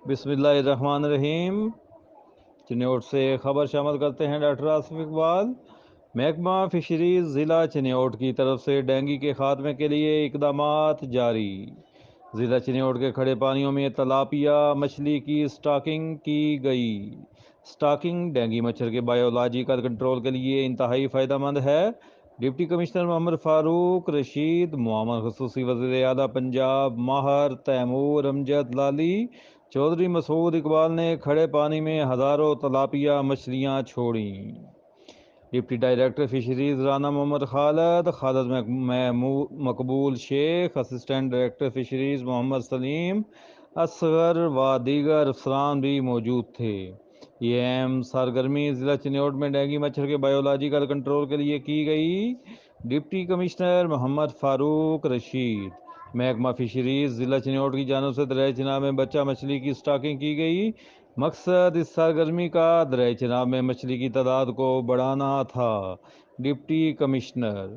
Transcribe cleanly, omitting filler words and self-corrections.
بسم اللہ الرحمن الرحیم۔ چنیوٹ سے خبر شامل کرتے ہیں ڈاکٹر آصف اقبال۔ محکمہ فشریز ضلع چنیوٹ کی طرف سے ڈینگی کے خاتمے کے لیے اقدامات جاری۔ ضلع چنیوٹ کے کھڑے پانیوں میں تلاپیا مچھلی کی سٹاکنگ کی گئی۔ سٹاکنگ ڈینگی مچھر کے بایولوجیکل کنٹرول کے لیے انتہائی فائدہ مند ہے۔ ڈپٹی کمشنر محمد فاروق رشید، معاون خصوصی وزیر اعلیٰ پنجاب ماہر تیمور امجد لالی، چودھری مسعود اقبال نے کھڑے پانی میں ہزاروں تلاپیا مچھلیاں چھوڑیں۔ ڈپٹی ڈائریکٹر فشریز رانا محمد خالد مقبول شیخ، اسسٹنٹ ڈائریکٹر فشریز محمد سلیم اصغر و دیگر افسران بھی موجود تھے۔ یہ اہم سرگرمی ضلع چنیوٹ میں ڈینگی مچھر کے بایولوجیکل کنٹرول کے لیے کی گئی۔ ڈپٹی کمشنر محمد فاروق رشید، محکمہ فشریز ضلع چنیوٹ کی جانب سے دریائے چناب میں بچہ مچھلی کی سٹاکنگ کی گئی۔ مقصد اس سرگرمی کا دریائے چناب میں مچھلی کی تعداد کو بڑھانا تھا۔ Deputy commissioner